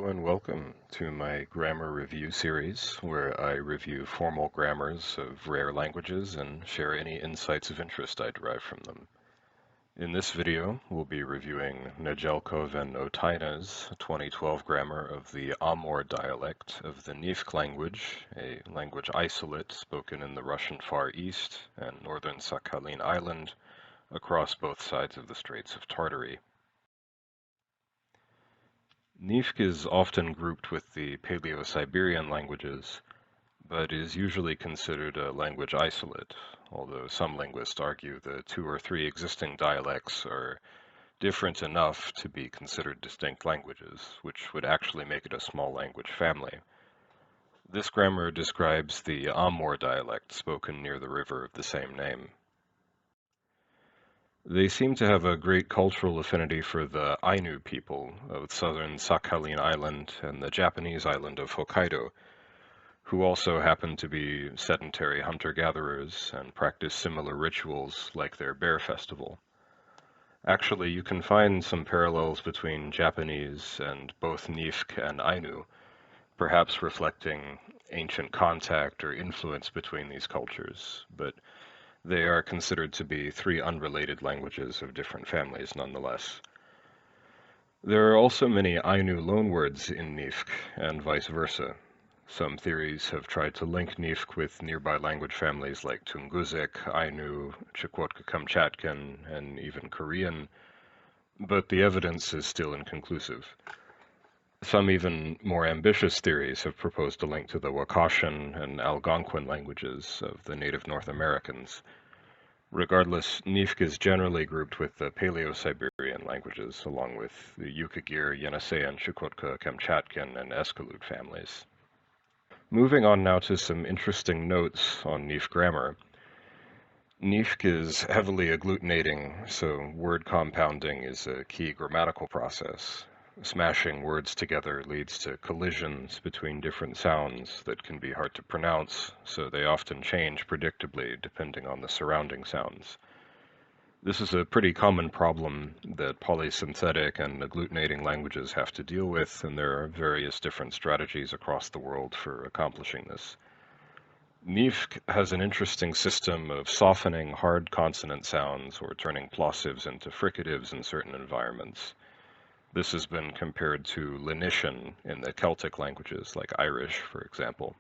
and welcome to my grammar review series where I review formal grammars of rare languages and share any insights of interest I derive from them. In this video, we'll be reviewing Nedjalkov and Otaina's 2012 grammar of the Amur dialect of the Nivkh language, a language isolate spoken in the Russian Far East and northern Sakhalin Island across both sides of the Straits of Tartary. Nivkh is often grouped with the Paleo-Siberian languages, but is usually considered a language isolate, although some linguists argue the 2 or 3 existing dialects are different enough to be considered distinct languages, which would actually make it a small language family. This grammar describes the Amur dialect spoken near the river of the same name. They seem to have a great cultural affinity for the Ainu people of southern Sakhalin Island and the Japanese island of Hokkaido, who also happen to be sedentary hunter-gatherers and practice similar rituals like their bear festival. Actually, you can find some parallels between Japanese and both Nivkh and Ainu, perhaps reflecting ancient contact or influence between these cultures, but they are considered to be 3 unrelated languages of different families nonetheless. There are also many Ainu loanwords in Nivkh and vice versa. Some theories have tried to link Nivkh with nearby language families like Tungusic, Ainu, Chukotka-Kamchatkan, and even Korean, but the evidence is still inconclusive. Some even more ambitious theories have proposed a link to the Wakashan and Algonquin languages of the native North Americans. Regardless, Nivkh is generally grouped with the Paleo-Siberian languages, along with the Yukagir, Yeniseian, Chukotka, Kamchatkan, and Escalute families. Moving on now to some interesting notes on Nivkh grammar. Nivkh is heavily agglutinating, so word compounding is a key grammatical process. Smashing words together leads to collisions between different sounds that can be hard to pronounce, so they often change predictably depending on the surrounding sounds. This is a pretty common problem that polysynthetic and agglutinating languages have to deal with, and there are various different strategies across the world for accomplishing this. Nivkh has an interesting system of softening hard consonant sounds or turning plosives into fricatives in certain environments. This has been compared to lenition in the Celtic languages, like Irish, for example.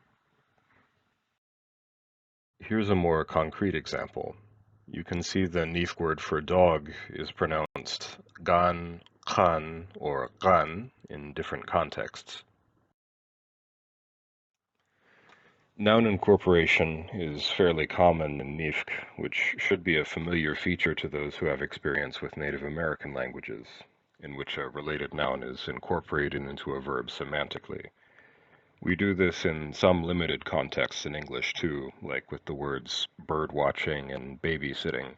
Here's a more concrete example. You can see the Nivkh word for dog is pronounced gan, khan, or gan in different contexts. Noun incorporation is fairly common in Nivkh, which should be a familiar feature to those who have experience with Native American languages, in which a related noun is incorporated into a verb semantically. We do this in some limited contexts in English too, like with the words bird watching and babysitting.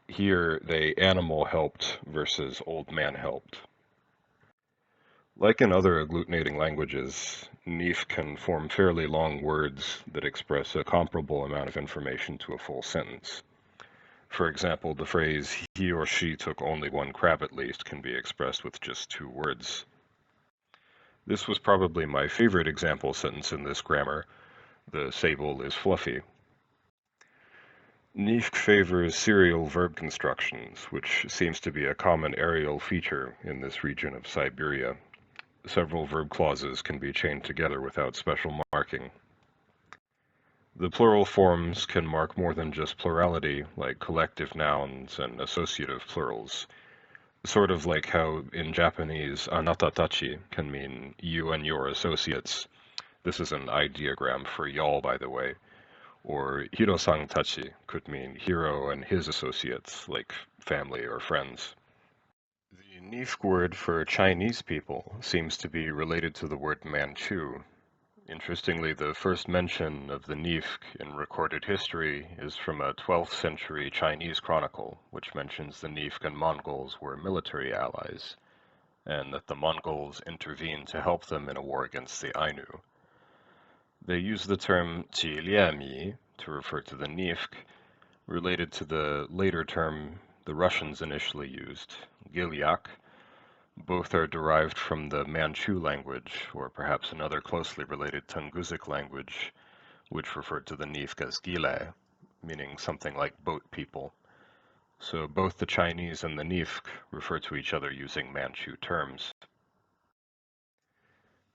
Here, they animal helped versus old man helped. Like in other agglutinating languages, Nivkh can form fairly long words that express a comparable amount of information to a full sentence. For example, the phrase, he or she took only 1 crab at least, can be expressed with just 2 words. This was probably my favorite example sentence in this grammar. The sable is fluffy. Nivkh favors serial verb constructions, which seems to be a common areal feature in this region of Siberia. Several verb clauses can be chained together without special marking. The plural forms can mark more than just plurality, like collective nouns and associative plurals. Sort of like how in Japanese, anatatachi can mean you and your associates. This is an ideogram for y'all, by the way. Or hiro-san tachi could mean hero and his associates, like family or friends. The Nivkh word for Chinese people seems to be related to the word Manchu. Interestingly, the first mention of the Nivkh in recorded history is from a 12th century Chinese chronicle, which mentions the Nivkh and Mongols were military allies, and that the Mongols intervened to help them in a war against the Ainu. They use the term Chiliami to refer to the Nivkh, related to the later term the Russians initially used, Gilyak, Both are derived from the Manchu language, or perhaps another closely related Tungusic language, which referred to the Nivkh as Gile, meaning something like boat people. So both the Chinese and the Nivkh refer to each other using Manchu terms.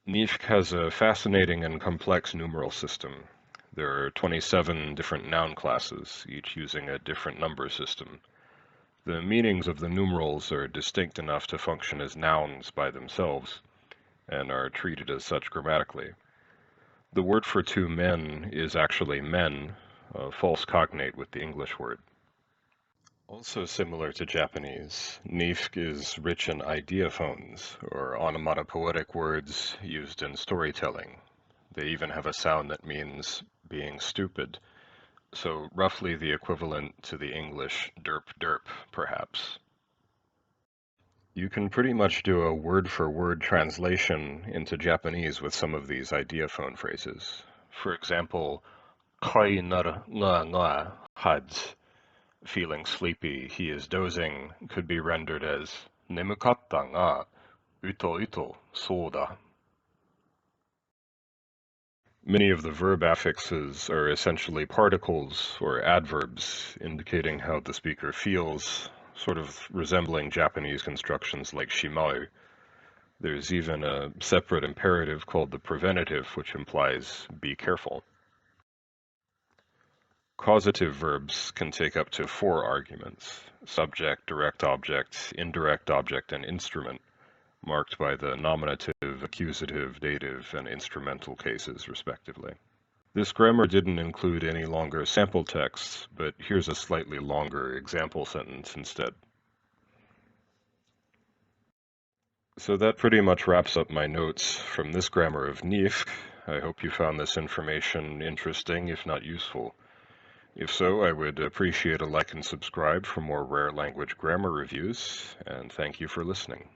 Nivkh has a fascinating and complex numeral system. There are 27 different noun classes, each using a different number system. The meanings of the numerals are distinct enough to function as nouns by themselves, and are treated as such grammatically. The word for two men is actually men, a false cognate with the English word. Also similar to Japanese, Nivkh is rich in ideophones, or onomatopoetic words used in storytelling. They even have a sound that means being stupid, so roughly the equivalent to the English derp derp, perhaps. You can pretty much do a word-for-word translation into Japanese with some of these ideophone phrases. For example, koi nar nga nga hads, feeling sleepy, he is dozing, could be rendered as nemukatta nga uto uto soda. Many of the verb affixes are essentially particles or adverbs indicating how the speaker feels, sort of resembling Japanese constructions like shimau. There's even a separate imperative called the preventative, which implies be careful. Causative verbs can take up to 4 arguments: subject, direct object, indirect object, and instrument, marked by the nominative, accusative, dative, and instrumental cases, respectively. This grammar didn't include any longer sample texts, but here's a slightly longer example sentence instead. So that pretty much wraps up my notes from this grammar of Nivkh. I hope you found this information interesting, if not useful. If so, I would appreciate a like and subscribe for more rare language grammar reviews, and thank you for listening.